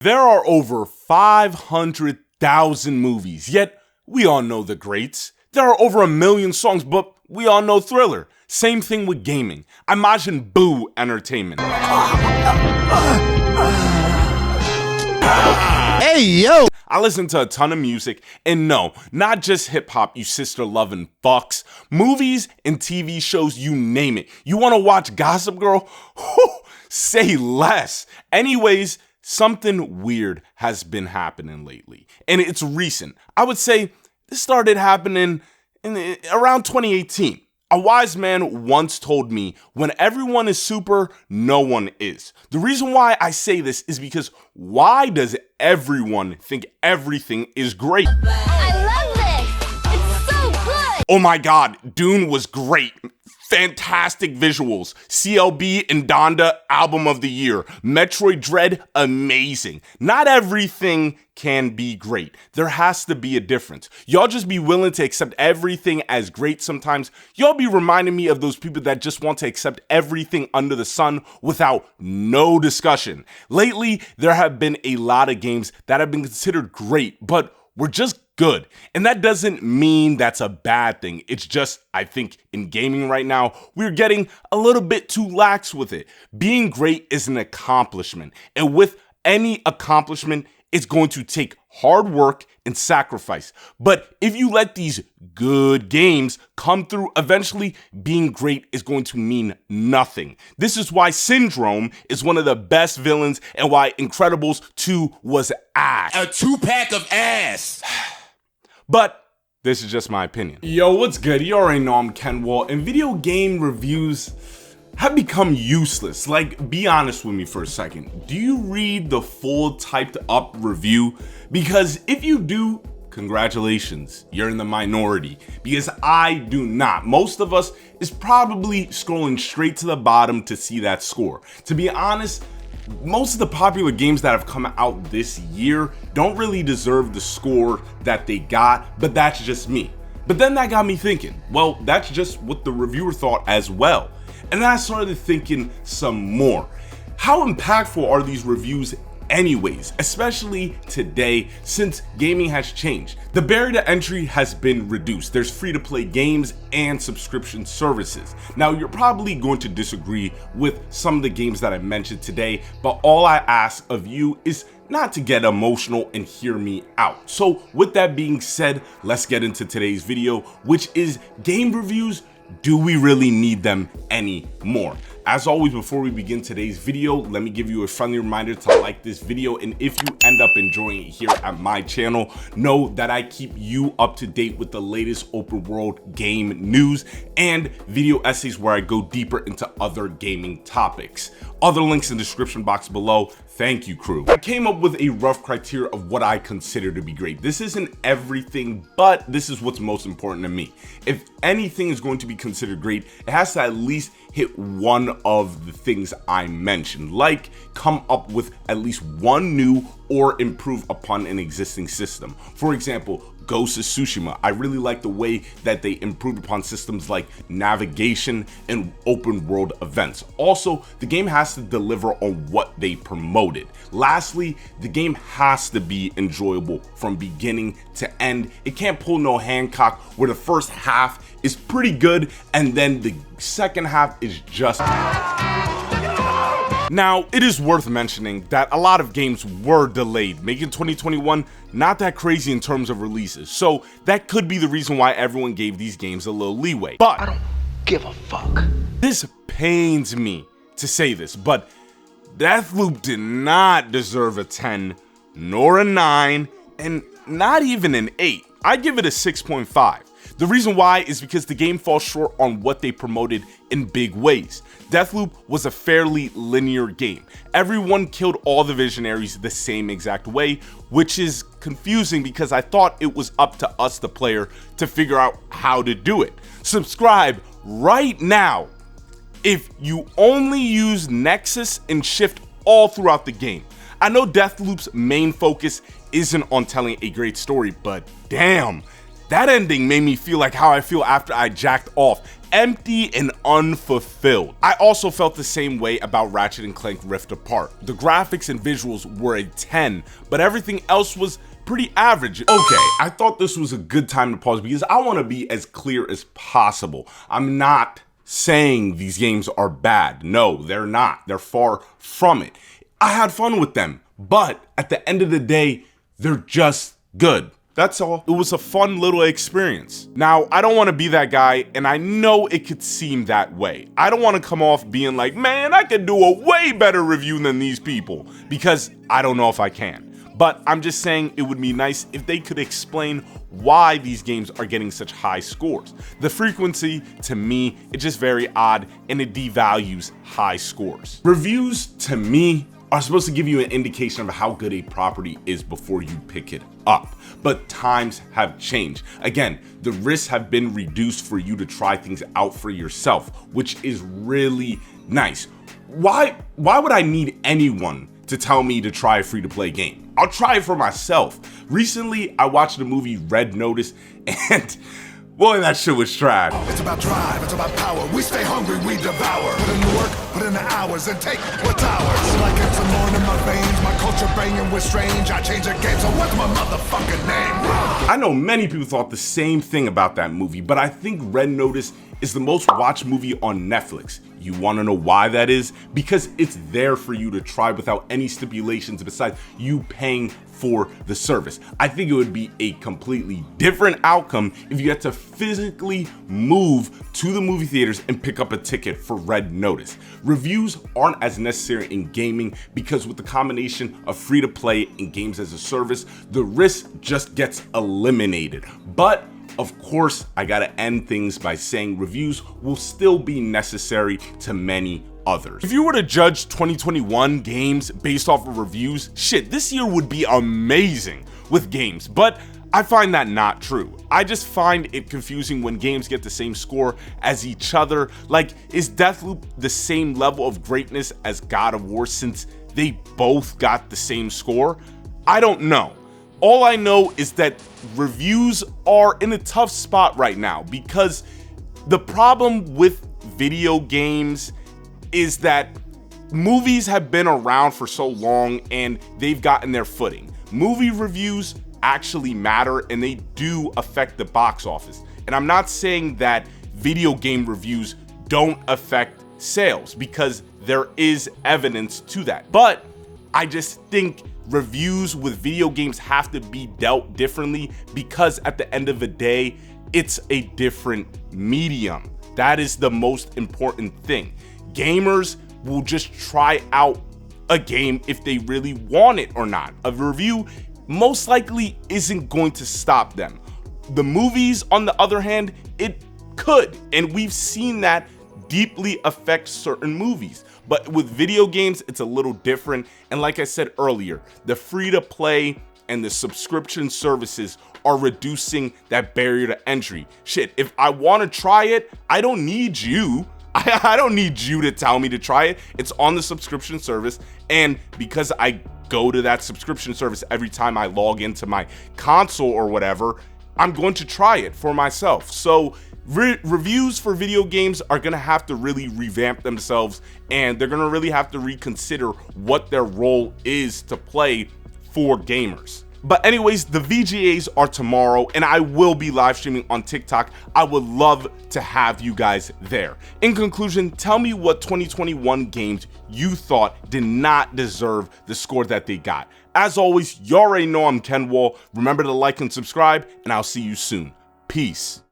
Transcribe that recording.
There are over 500,000 movies, yet we all know the greats. There are over 1 million songs, but we all know Thriller. Same thing with gaming. Imagine Boo Entertainment. Hey, yo! I listen to a ton of music, and no, not just hip-hop, you sister-loving fucks. Movies and TV shows, you name it. You want to watch Gossip Girl? Whew, say less. Anyways, something weird has been happening lately, and it's recent. I would say this started happening around 2018. A wise man once told me, when everyone is super, no one is. The reason why I say this is because why does everyone think everything is great? I love this! It's so good! Oh my god, Dune was great. Fantastic visuals. CLB and Donda, album of the year. Metroid Dread, amazing. Not everything can be great. There has to be a difference. Y'all just be willing to accept everything as great sometimes. Y'all be reminding me of those people that just want to accept everything under the sun without no discussion. Lately, there have been a lot of games that have been considered great, but were just good. And that doesn't mean that's a bad thing. It's just, I think in gaming right now, we're getting a little bit too lax with it. Being great is an accomplishment. And with any accomplishment, it's going to take hard work and sacrifice. But if you let these good games come through, eventually being great is going to mean nothing. This is why Syndrome is one of the best villains and why Incredibles 2 was ass. A 2-pack of ass! But this is just my opinion. Yo, what's good? You already know I'm KenWal, and video game reviews have become useless. Like, be honest with me for a second. Do you read the full typed up review? Because if you do, congratulations, you're in the minority. Because I do not. Most of us is probably scrolling straight to the bottom to see that score. To be honest, most of the popular games that have come out this year don't really deserve the score that they got, but that's just me. But then that got me thinking, well, that's just what the reviewer thought as well. And then I started thinking some more. How impactful are these reviews anyways, especially today since gaming has changed? The barrier to entry has been reduced. There's free-to-play games and subscription services. Now, you're probably going to disagree with some of the games that I mentioned today, but all I ask of you is not to get emotional and hear me out. So with that being said, let's get into today's video, which is game reviews. Do we really need them anymore? As always, before we begin today's video, let me give you a friendly reminder to like this video, and if you end up enjoying it here at my channel, know that I keep you up to date with the latest open world game news and video essays where I go deeper into other gaming topics. Other links in the description box below. Thank you, crew. I came up with a rough criteria of what I consider to be great. This isn't everything, but this is what's most important to me. If anything is going to be considered great, it has to at least hit one of the things I mentioned, like come up with at least one new or improve upon an existing system. For example, Ghost of Tsushima, I really like the way that they improved upon systems like navigation and open world events. Also, the game has to deliver on what they promoted. Lastly, the game has to be enjoyable from beginning to end. It can't pull no Hancock where the first half is pretty good and then the second half is just... Now, it is worth mentioning that a lot of games were delayed, making 2021 not that crazy in terms of releases. So that could be the reason why everyone gave these games a little leeway. But I don't give a fuck. This pains me to say this, but Deathloop did not deserve a 10, nor a 9, and not even an 8. I'd give it a 6.5. The reason why is because the game falls short on what they promoted in big ways. Deathloop was a fairly linear game. Everyone killed all the visionaries the same exact way, which is confusing because I thought it was up to us, the player, to figure out how to do it. Subscribe right now if you only use Nexus and Shift all throughout the game. I know Deathloop's main focus isn't on telling a great story, but damn, that ending made me feel like how I feel after I jacked off empty and unfulfilled. I also felt the same way about Ratchet & Clank Rift Apart. The graphics and visuals were a 10, but everything else was pretty average. Okay, I thought this was a good time to pause because I want to be as clear as possible. I'm not saying these games are bad. No, they're not. They're far from it. I had fun with them, but at the end of the day, they're just good. That's all. It was a fun little experience. Now, I don't want to be that guy, and I know it could seem that way. I don't want to come off being like, man, I could do a way better review than these people, because I don't know if I can. But I'm just saying it would be nice if they could explain why these games are getting such high scores. The frequency, to me, it's just very odd, and it devalues high scores. Reviews, to me, are supposed to give you an indication of how good a property is before you pick it up. But times have changed. Again, the risks have been reduced for you to try things out for yourself, which is really nice. Why would I need anyone to tell me to try a free-to-play game? I'll try it for myself. Recently, I watched the movie Red Notice, and boy, that shit was trash. It's about drive, it's about power. We stay hungry, we devour. Put in the work, put in the hours, and take what's ours. Like it's a morning in my veins, my culture banging with strange. I change the game, so what's my motherfucking name? I know many people thought the same thing about that movie, but I think Red Notice is the most watched movie on Netflix. You wanna know why that is? Because it's there for you to try without any stipulations besides you paying for the service. I think it would be a completely different outcome if you had to physically move to the movie theaters and pick up a ticket for Red Notice. Reviews aren't as necessary in gaming because with the combination of free to play and games as a service, the risk just gets eliminated. But of course, I gotta end things by saying reviews will still be necessary to many others. If you were to judge 2021 games based off of reviews, shit, this year would be amazing with games, but I find that not true. I just find it confusing when games get the same score as each other. Like, is Deathloop the same level of greatness as God of War since they both got the same score? I don't know. All I know is that reviews are in a tough spot right now because the problem with video games is that movies have been around for so long and they've gotten their footing. Movie reviews actually matter and they do affect the box office. And I'm not saying that video game reviews don't affect sales because there is evidence to that. But I just think reviews with video games have to be dealt differently because at the end of the day, it's a different medium. That is the most important thing. Gamers will just try out a game if they really want it or not. A review most likely isn't going to stop them. The movies, on the other hand, it could, and we've seen that deeply affect certain movies. But with video games, it's a little different. And like I said earlier, the free-to-play and the subscription services are reducing that barrier to entry. Shit, if I want to try it, I don't need you. I don't need you to tell me to try it. It's on the subscription service. And because I go to that subscription service every time I log into my console or whatever, I'm going to try it for myself. So reviews for video games are going to have to really revamp themselves, and they're going to really have to reconsider what their role is to play for gamers. But anyways, the VGAs are tomorrow, and I will be live streaming on TikTok. I would love to have you guys there. In conclusion, tell me what 2021 games you thought did not deserve the score that they got. As always, you already know I'm KenWal. Remember to like and subscribe, and I'll see you soon. Peace.